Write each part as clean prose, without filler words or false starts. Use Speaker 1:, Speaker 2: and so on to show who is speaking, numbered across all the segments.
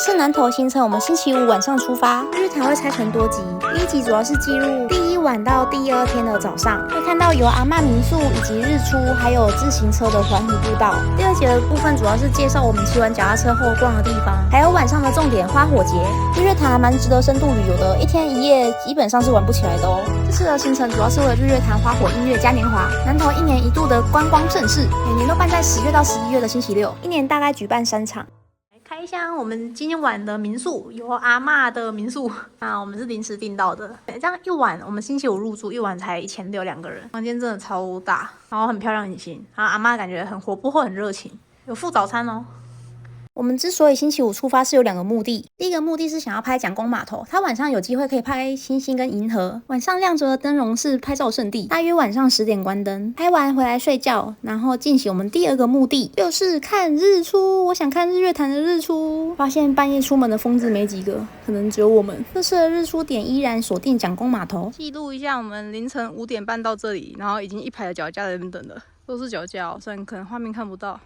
Speaker 1: 是南投行程，我们星期五晚上出发。日月潭会拆成多集，第一集主要是记录第一晚到第二天的早上，会看到有阿嬷民宿以及日出，还有自行车的环湖步道。第二节的部分主要是介绍我们骑完脚踏车后逛的地方，还有晚上的重点花火节。日月潭还蛮值得深度旅游的，一天一夜基本上是玩不起来的哦。这次的行程主要是为日月潭花火音乐嘉年华，南投1年1度的观光盛事，每年都办在10月到11月的星期六，一年大概举办3场。开箱我们今天晚的民宿，有阿嬷的民宿啊，我们是临时订到的。这样一晚，我们星期五入住，一晚才1600，2个人，房间真的超大，然后很漂亮很新，然后阿嬷感觉很活泼很热情，有附早餐哦。我们之所以星期五出发是有2个目的，第一个目的是想要拍蒋公码头，它晚上有机会可以拍星星跟银河，晚上亮着的灯笼是拍照圣地，大约晚上10点关灯，拍完回来睡觉，然后进行我们第2个目的，就是看日出。我想看日月潭的日出，发现半夜出门的疯子没几个，可能只有我们。这次的日出点依然锁定蒋公码头。记录一下，我们凌晨5点半到这里，然后已经一排的脚架在那边等了，都是脚架哦，虽然可能画面看不到。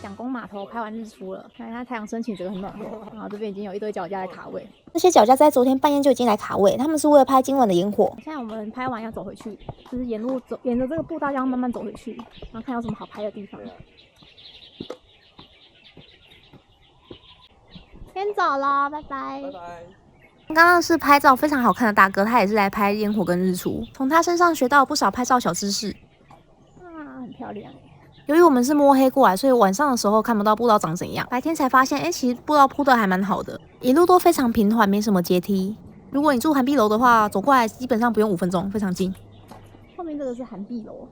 Speaker 1: 蒋公码头拍完日出了，看一下太阳升起，这个很暖和。然后这边已经有一堆脚架在卡位，这些脚架在昨天半夜就已经来卡位，他们是为了拍今晚的烟火。现在我们拍完要走回去，就是沿路走，沿着这个步道这样慢慢走回去，然后看有什么好拍的地方。先走了，拜拜。拜拜。刚刚是拍照非常好看的大哥，他也是来拍烟火跟日出，从他身上学到不少拍照小知识。啊，很漂亮。由于我们是摸黑过来，所以晚上的时候看不到步道长怎样。白天才发现，其实步道铺的还蛮好的，一路都非常平缓，没什么阶梯。如果你住涵碧楼的话，走过来基本上不用5分钟，非常近。后面这个是涵碧楼。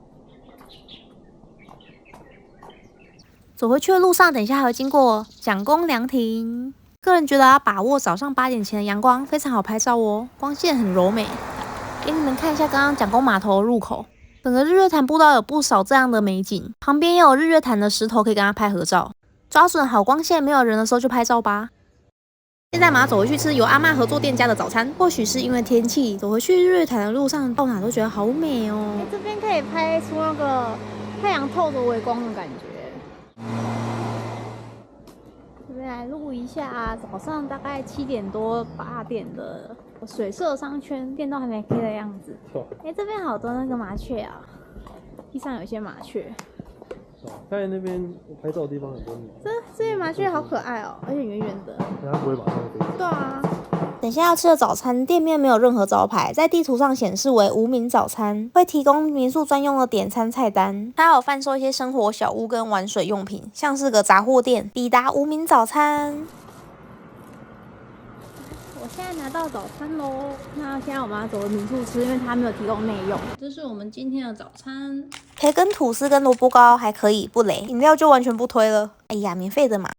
Speaker 1: 走回去的路上，等一下还会经过蒋公凉亭。个人觉得要把握早上8点前的阳光，非常好拍照哦，光线很柔美。给你们看一下刚刚蒋公码头入口。整个日月潭步道有不少这样的美景，旁边也有日月潭的石头可以跟它拍合照。抓准好光线，没有人的时候就拍照吧。现在马上走回去吃由阿嬷合作店家的早餐。或许是因为天气，走回去日月潭的路上，到哪都觉得好美哦。这边可以拍出那个太阳透着微光的感觉。这边来录一下早上大概7点多8点的水社商圈，店都还没开的样子。这边好多那个麻雀啊，地上有一些麻雀。
Speaker 2: 刚才那边拍照的地方很多鸟。
Speaker 1: 这边麻雀好可爱哦，而且圆圆的。
Speaker 2: 它不会马上飞。
Speaker 1: 对啊。等下要吃的早餐，店面没有任何招牌，在地图上显示为无名早餐，会提供民宿专用的点餐菜单。它还有贩售一些生活小物跟玩水用品，像是个杂货店。抵达无名早餐。我现在拿到早餐喽，那现在我们要走回民宿吃，因为它没有提供内用。这是我们今天的早餐，培根吐司跟萝卜糕还可以，不雷。饮料就完全不推了。哎呀，免费的嘛。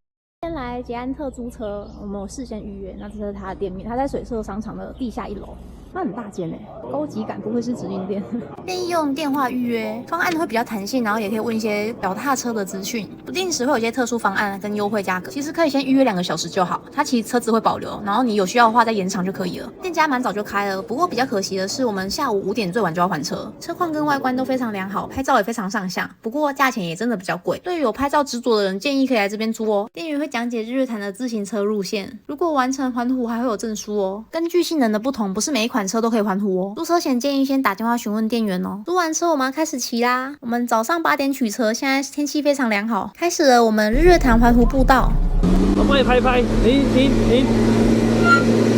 Speaker 1: 先来捷安特租车，我们有事先预约。那这是它的店面，它在水社商场的地下1楼。它很大间高级感，不会是直营店。建议用电话预约，方案会比较弹性，然后也可以问一些脚踏车的资讯，不定时会有一些特殊方案跟优惠价格。其实可以先预约2个小时就好，它其实车子会保留，然后你有需要的话再延长就可以了。店家蛮早就开了，不过比较可惜的是，我们下午5点最晚就要还车。车况跟外观都非常良好，拍照也非常上相，不过价钱也真的比较贵。对于有拍照执着的人，建议可以来这边租哦。店员会讲解日月潭的自行车路线，如果完成环湖还会有证书哦。根据性能的不同，不是每一款车都可以环湖哦。租车前建议先打电话询问店员哦。租完车我们要开始骑啦。我们早上8点取车，现在天气非常良好，开始了我们日月潭环湖步道。
Speaker 2: 我帮你拍拍，停。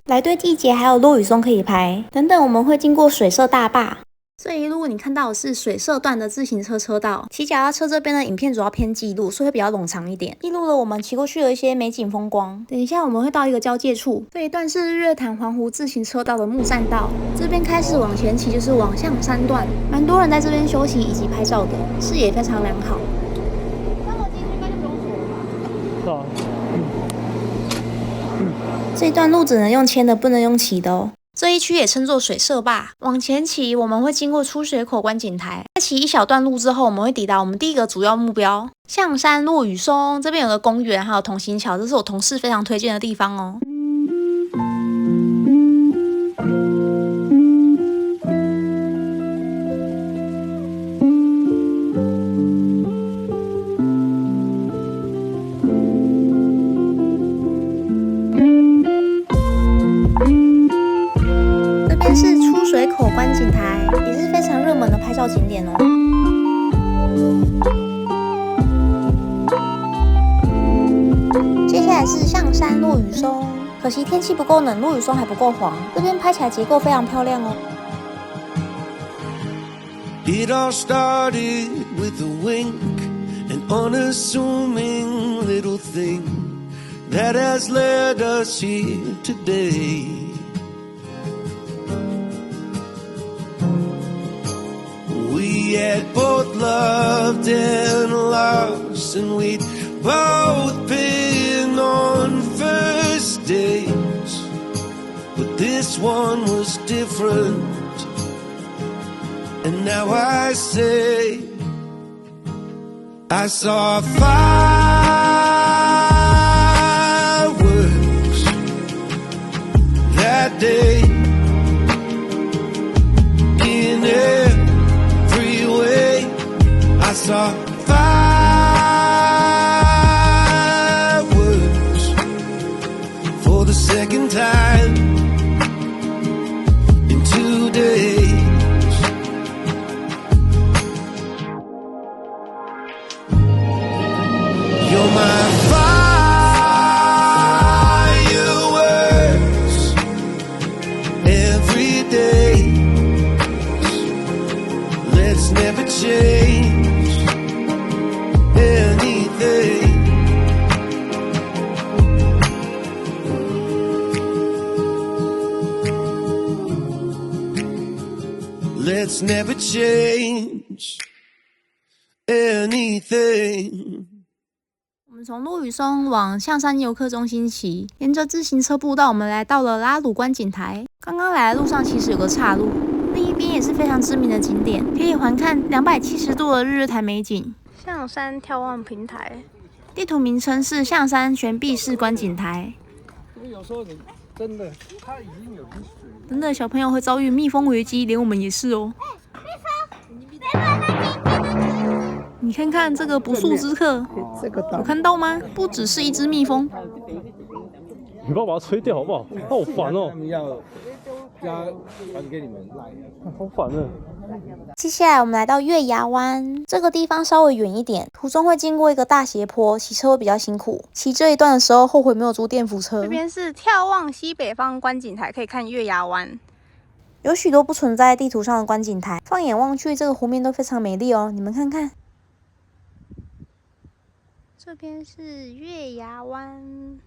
Speaker 1: 来对季节还有落羽松可以拍。等等我们会经过水社大坝。这一路你看到的是水社段的自行车车道，骑脚踏车这边的影片主要偏记录，所以会比较冗长一点，记录了我们骑过去的一些美景风光。等一下我们会到一个交界处，这一段是日月潭环湖自行车道的木栈道，这边开始往前骑就是往象山段，蛮多人在这边休息以及拍照的，视野非常良好。那我进去应该就不用锁了吧？这一段路只能用牵的，不能用骑的哦。这一区也称作水社坝。往前骑，我们会经过出水口观景台。在骑一小段路之后，我们会抵达我们第一个主要目标——象山落羽松。这边有个公园，还有同行桥，这是我同事非常推荐的地方哦。是出水口观景台，也是非常热门的拍照景点哦。接下来是象山落羽松，可惜天气不够冷，落羽松还不够黄。这边拍起来结构非常漂亮哦。
Speaker 3: It all started with a wink, an unassuming little thing that has led us here today. We had both loved and lost, and we'd both been on first dates, but this one was different. And now I say, I saw fireworks that day in every way. I saw fireworks for the second time in 2 days. You're my fireworks every day. Let's never change anything. Let's never change anything.
Speaker 1: 我们从落羽松往象山游客中心骑，沿着自行车步道，我们来到了拉鲁观景台。刚刚来的路上其实有个岔路，另一边也是非常知名的景点，可以环看270度的日月潭美景。象山眺望平台，地图名称是象山悬臂式观景台。
Speaker 2: 因为有时候你真的，它已经有滴水。
Speaker 1: 真的，小朋友会遭遇蜜蜂危机，连我们也是哦。你看看这个不速之客，有看到吗？不只是一只蜜蜂。
Speaker 2: 你帮我把它吹掉好不好？好烦哦！
Speaker 4: 要传给你们来，
Speaker 2: 好烦啊！
Speaker 1: 接下来我们来到月牙湾，这个地方稍微远一点，途中会经过一个大斜坡，骑车会比较辛苦。骑这一段的时候，后悔没有租电扶车。这边是眺望西北方观景台，可以看月牙湾。有许多不存在地图上的观景台，放眼望去，这个湖面都非常美丽哦。你们看看，这边是月牙湾。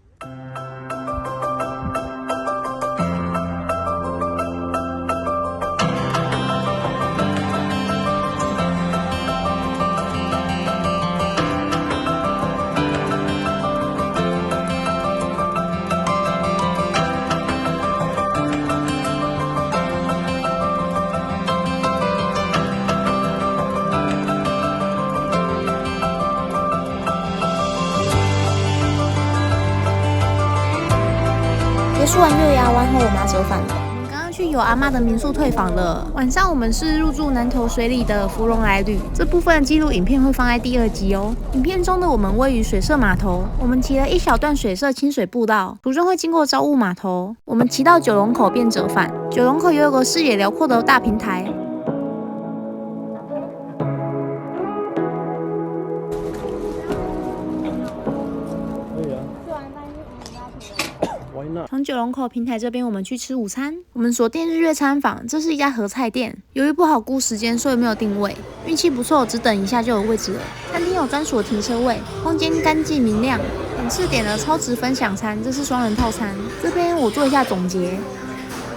Speaker 1: 结束完月牙湾后，我们要折返了。我们刚刚去有阿嬷的民宿退房了。晚上我们是入住南投水里的芙蓉来旅，这部分的记录影片会放在第2集哦。影片中的我们位于水社码头，我们骑了一小段水社清水步道，途中会经过朝雾码头。我们骑到九龙口便折返。九龙口也有个视野辽阔的大平台。
Speaker 2: 可以啊。玩一了。
Speaker 1: 从九龙口平台这边，我们去吃午餐。我们锁定日月餐坊，这是一家合菜店。由于不好估时间，所以没有定位。运气不错，只等一下就有位置了。餐厅有专属的停车位，空间干净明亮。本次点了超值分享餐，这是双人套餐。这边我做一下总结，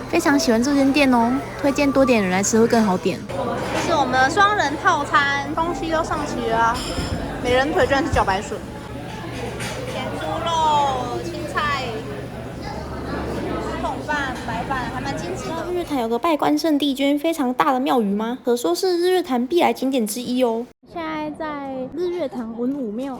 Speaker 1: 非常喜欢这间店哦，推荐多点人来吃会更好点。这是我们的双人套餐，东西都上齐了啊。美人腿居然是茭白笋，咸猪肉、青菜。饭、白饭还蛮精致的。日月潭有个拜关圣帝君非常大的庙宇吗？可说是日月潭必来景点之一哦。现在在日月潭文武庙，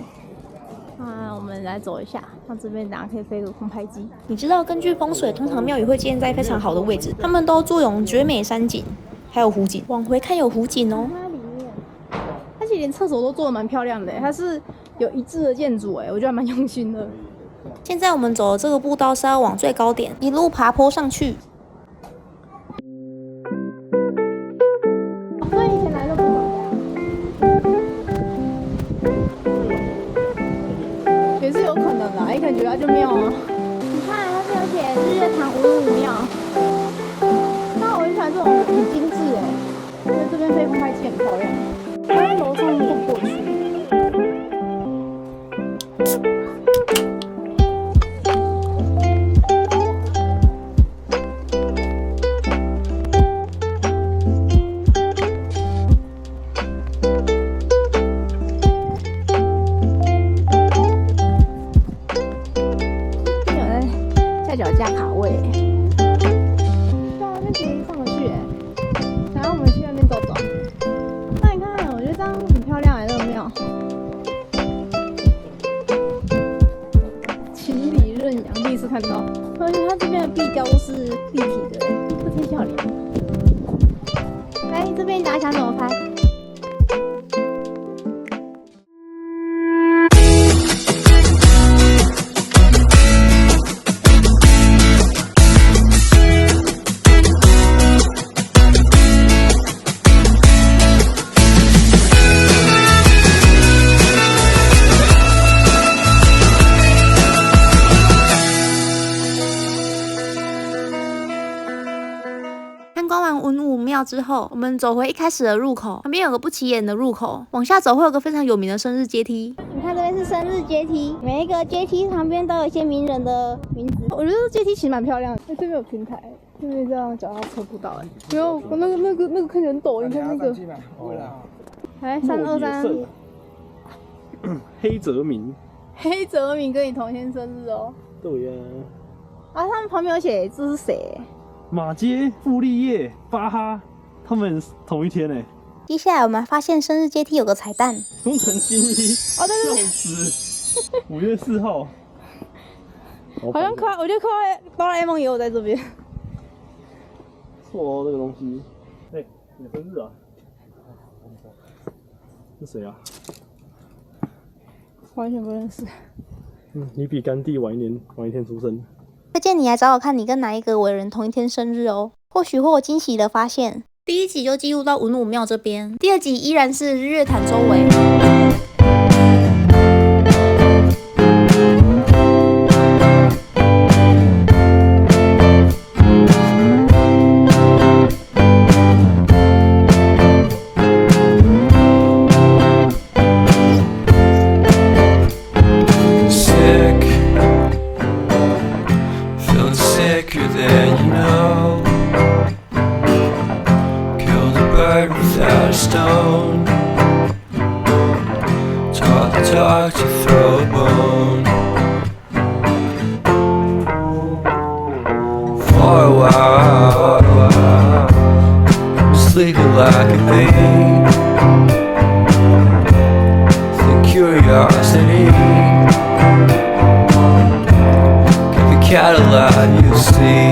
Speaker 1: 我们来走一下。那这边大家可以飞个空拍机。你知道，根据风水，通常庙宇会建在非常好的位置，他们都坐拥绝美山景，还有湖景。往回看有湖景哦。它其实连厕所都做得蛮漂亮的，它是有一致的建筑我觉得还蛮用心的。现在我们走的这个步道是要往最高点一路爬坡上去。所以以前来都不懂也是有可能啦，一看觉得就庙啊。你看它这有写日月潭文武庙，那我很喜欢这种很精致因为这边飞空拍机很漂亮，它楼上都过去。脚架卡位，对啊，那可以上得去然后我们去那边走走。那你看，我觉得这样很漂亮这个庙。情理认养，第一次看到，而且它这边的壁雕都是立体的这天笑脸。来，这边大家想怎么拍？参观完文武庙之后，我们走回一开始的入口，旁边有个不起眼的入口，往下走会有个非常有名的生日阶梯。你看这边是生日阶梯，每一个阶梯旁边都有一些名人的名字。我觉得这阶梯其实蛮漂亮的，这边有平台，这边这样脚踏车步道没有那个看起来很陡，你看那个。来323，
Speaker 2: 黑泽明，
Speaker 1: 黑泽明跟你同天生日哦。
Speaker 2: 对呀。
Speaker 1: 他们旁边有写这是谁？
Speaker 2: 马街、傅立叶、巴哈，他们同一天
Speaker 1: 接下来我们发现生日阶梯有个彩蛋，
Speaker 2: 工程新一
Speaker 1: 哦，对对
Speaker 2: 对，5月4号，
Speaker 1: 好像我觉得哆啦 A 梦也有在这边。
Speaker 2: 错哦，这个东西，你生日啊？是谁啊？
Speaker 1: 完全不认识。
Speaker 2: 你比甘地晚一天出生。
Speaker 1: 推荐你来找我看，你跟哪一个伟人同一天生日哦，或许会有惊喜的发现。第一集就记录到文武庙这边，第二集依然是日月潭周围。
Speaker 3: Without a stone, talk to throw a bone. For a while, sleeping like a babe. The curiosity, keep the cat alive. You see.